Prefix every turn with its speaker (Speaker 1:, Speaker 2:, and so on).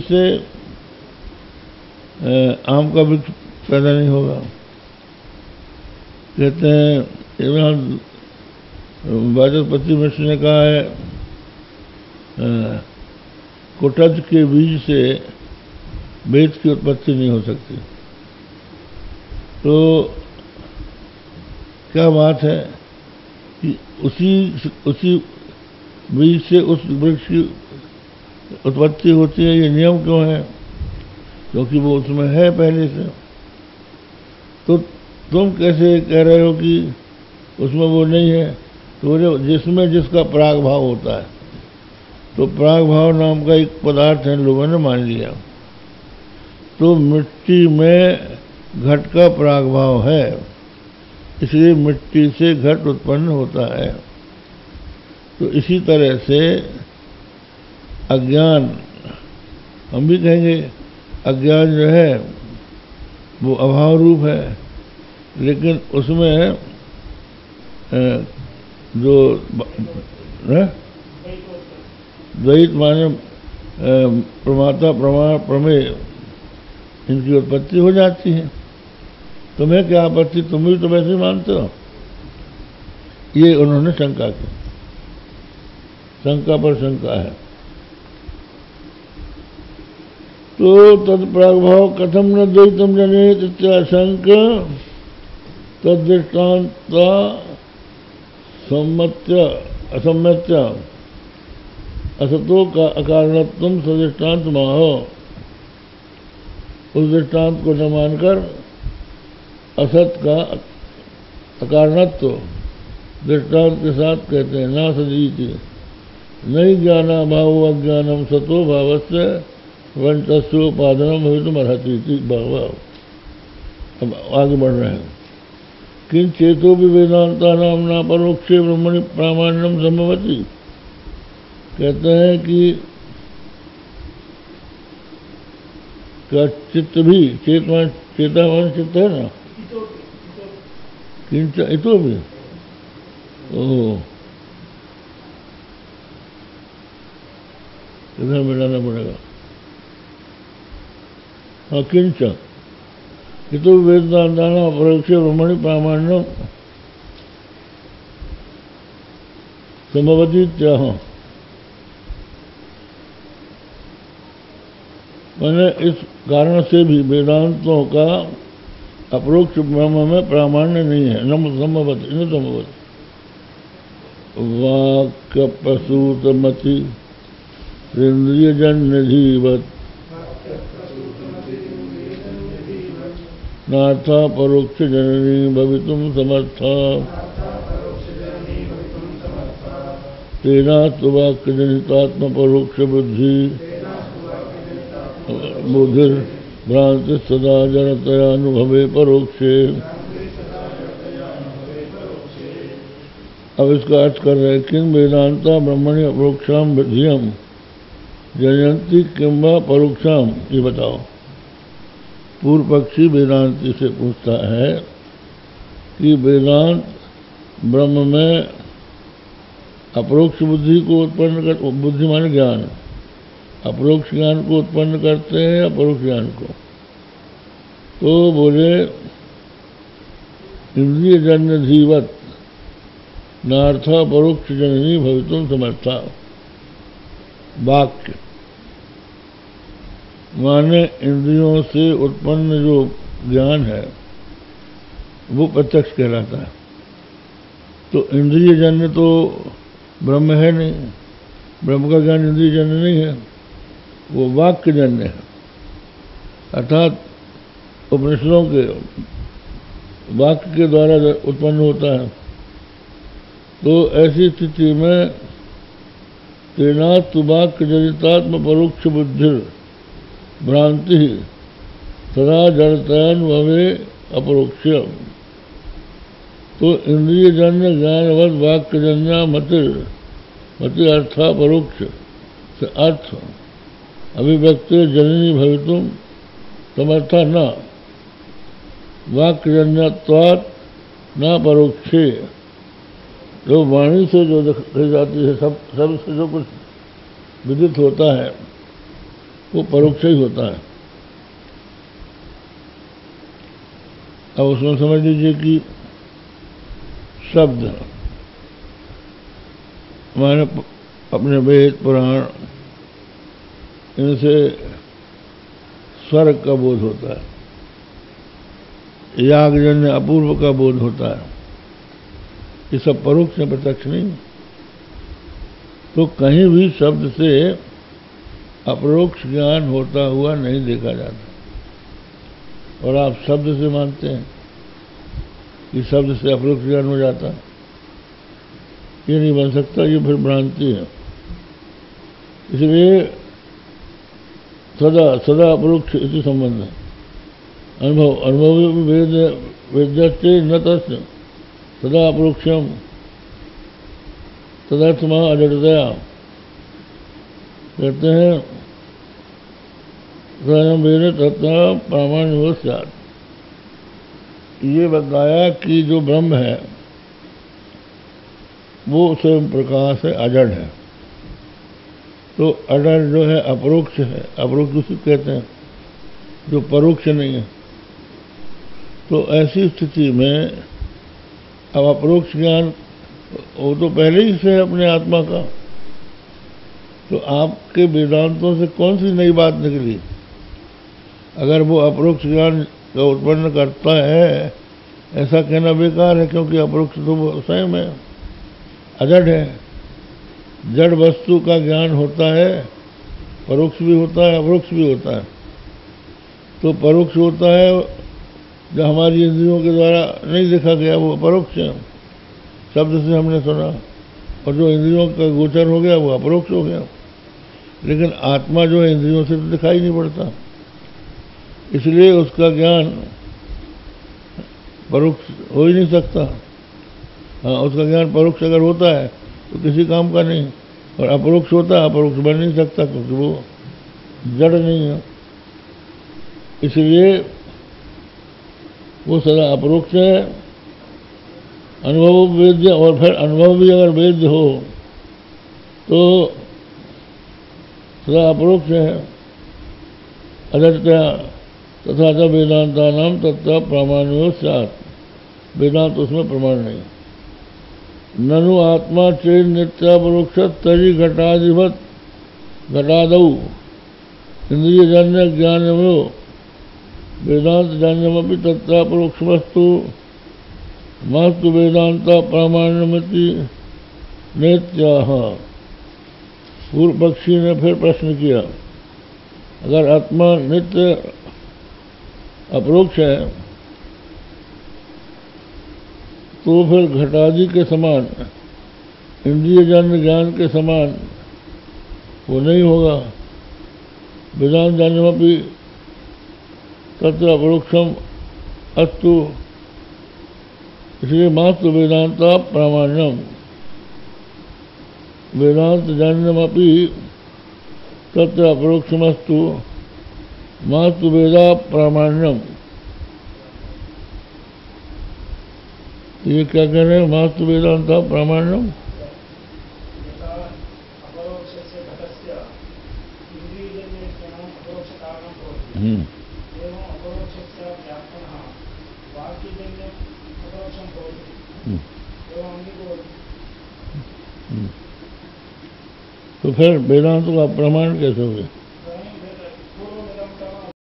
Speaker 1: से आम का वृक्ष पैदा नहीं होगा। कहते हैं वाचस्पति मिश्र ने कहा है कुटज के बीज से वेद की उत्पत्ति नहीं हो सकती। तो क्या बात है कि उसी बीज से उस वृक्ष की उत्पत्ति होती है। ये नियम क्यों है? क्योंकि वो उसमें है पहले से। तो तुम कैसे कह रहे हो कि उसमें वो नहीं है? तो जिसमें जिसका प्राग भाव होता है, तो प्राग भाव नाम का एक पदार्थ है, लोगों ने मान लिया। तो मिट्टी में घट का प्राग भाव है, इसलिए मिट्टी से घट उत्पन्न होता है। तो इसी तरह से अज्ञान, हम भी कहेंगे अज्ञान जो है वो अभाव रूप है, लेकिन उसमें जो द्वैत माने प्रमाता प्रमाण प्रमेय, इनकी उत्पत्ति हो जाती है। तुम्हें क्या आपत्ति? तुम भी तो वैसे मानते हो। ये उन्होंने शंका की, शंका पर शंका है। तो तत्प्रागभाव कथम न द्वैतम जनेत इत्याशंक तद्दृष्टान्ता असम्यत्य असतो का अकारणत्वम सदृष्टान्त माहो। उस दृष्टांत को न मानकर असत का अकारणत्व दृष्टांत के साथ कहते हैं। ना सदीति नहीं ज्ञाना भाव अज्ञानम सतो भावस्य वंचस्योपादनम भवितुम अर्हति। अब आगे बढ़ रहे हैं। किन चेतो भी वेदांता नाम ना परोक्षे ब्रह्मणि प्रामाण्यम संभवति। कहते हैं कि क्या चित्त भी, चेता मान चित्त है ना, किंच इतो भी, ओह इधर मिलाना पड़ेगा। हाँ, किंच इतो वेदांताना परोक्षे ब्रह्मणि प्रामाण्यम संभवति क्या? मैंने इस कारण से भी वेदांतों का अपरोक्ष ब्रह्म में प्रामाण्य नहीं है। न संभवति न संभवति वाक्य प्रसूत मति इंद्रिय जन्य जीवत नाथा परोक्ष जननी भवितुम समर्था तेना तो वाक्य जनितात्म परोक्ष बुद्धि बुद्धिर भ्रांति सदा जनतया अनुभवे परोक्षे। अब इसका अर्थ कर रहे हैं किं वेदांता ब्रह्मणि अपरोक्षाम धियम जनयंती किंबा परोक्षाम। ये बताओ। पूर्व पक्षी वेदांति से पूछता है कि वेदांत ब्रह्म में अपरोक्ष बुद्धि को उत्पन्न कर, बुद्धि माने ज्ञान, अपरोक्ष ज्ञान को उत्पन्न करते हैं या परोक्ष ज्ञान को? तो बोले इंद्रिय जन्य जीवत नार्था परोक्ष जननी भवितुम समर्था। वाक्य माने इंद्रियों से उत्पन्न जो ज्ञान है वो प्रत्यक्ष कहलाता है। तो इंद्रिय जन्य तो ब्रह्म है नहीं, ब्रह्म का ज्ञान इंद्रिय जन्य नहीं है, वो वाक्य जन्य है। अर्थात उपनिषदों के वाक्य के द्वारा उत्पन्न होता है। तो ऐसी स्थिति में तेनात् वाक्य जनितात्म परोक्ष बुद्धि भ्रांति सदा जड़तयानुभवे अपरोक्ष। तो इंद्रिय जन्य ज्ञानवद वाक्य जन्य मति अर्था परोक्ष से अर्थ अभिव्यक्ति जननी भवितुम समर्था न वाक्यजन्यत्वात् न परोक्षे। जो वाणी से जो देखी जाती है, सब से जो कुछ विदित होता है, वो परोक्ष ही होता है। अब उसमें समझ लीजिए कि शब्द माने अपने वेद पुराण इनसे स्वर्ग का बोध होता है, यागजन्य अपूर्व का बोध होता है। ये सब परोक्ष है, प्रत्यक्ष नहीं। तो कहीं भी शब्द से अपरोक्ष ज्ञान होता हुआ नहीं देखा जाता। और आप शब्द से मानते हैं कि शब्द से अपरोक्ष ज्ञान हो जाता है, ये नहीं बन सकता, ये फिर भ्रांति है। इसलिए सदा सदा अपरोक्ष इति संबंध है। अनुभव वेद्यते न तस्य सदा अपरोक्षम तदर्थमा अजडतया। कहते हैं स्वयं वेद तथा प्रामाण्य स्यात्। ये बताया कि जो ब्रह्म है वो स्वयं प्रकाश है, अजड़ है। तो अजड़ जो है अपरोक्ष है, अपरोक्ष उसे कहते हैं जो परोक्ष नहीं है। तो ऐसी स्थिति में अब अपरोक्ष ज्ञान वो तो पहले ही से है अपने आत्मा का। तो आपके वेदांतों से कौन सी नई बात निकली? अगर वो अपरोक्ष ज्ञान का उत्पन्न करता है, ऐसा कहना बेकार है, क्योंकि अपरोक्ष तो वो स्वयं है, अजड़ है। जड़ वस्तु का ज्ञान होता है, परोक्ष भी होता है, अपरोक्ष भी होता है। तो परोक्ष होता है जो हमारी इंद्रियों के द्वारा नहीं देखा गया, वो अपरोक्ष है, शब्द से हमने सुना। और जो इंद्रियों का गोचर हो गया वो अपरोक्ष हो गया। लेकिन आत्मा जो है इंद्रियों से तो दिखाई नहीं पड़ता, इसलिए उसका ज्ञान परोक्ष हो ही नहीं सकता। हाँ, उसका ज्ञान परोक्ष अगर होता है तो किसी काम का नहीं, और अपरोक्ष होता है, अपरोक्ष बन नहीं सकता, क्योंकि वो जड़ नहीं है। इसलिए वो सदा अपरोक्ष है। अनुभव वेद्य, और फिर अनुभव भी अगर वेद्य हो तो सदा अपरोक्ष है, अजडतया। तथा च वेदांता नाम तत्व प्रामाण्यो स्यात्। वेदांत उसमें प्रमाण नहीं। ननु आत्मा चेत नित्यापरोक्ष तरी घटाधिपत घटादौ इंद्रियजन्य ज्ञानमो वेदांत जन्यमपि तत्रापरोक्षमस्तु मास्तु वेदांत प्रामाण्यमिति नेत्याह। पूर्व पक्षी ने फिर प्रश्न किया, अगर आत्मा नित्य अपरोक्ष है तो फिर घटादि के समान, इंद्रियजन्य ज्ञान के समान वो नहीं होगा। वेदांत जन्यमपि तत्र अपरोक्षम अस्तु, इसलिए मात्र वेदांत प्रामाण्यम। वेदांत जन्यमपि तत्र अपरोक्षमस्तु मात्र वेदा प्रामाण्यम। ये क्या कह रहे हैं? मात्र वेदांत प्रामाण्यम। तो फिर वेदांत का प्रमाण कैसे हो गया?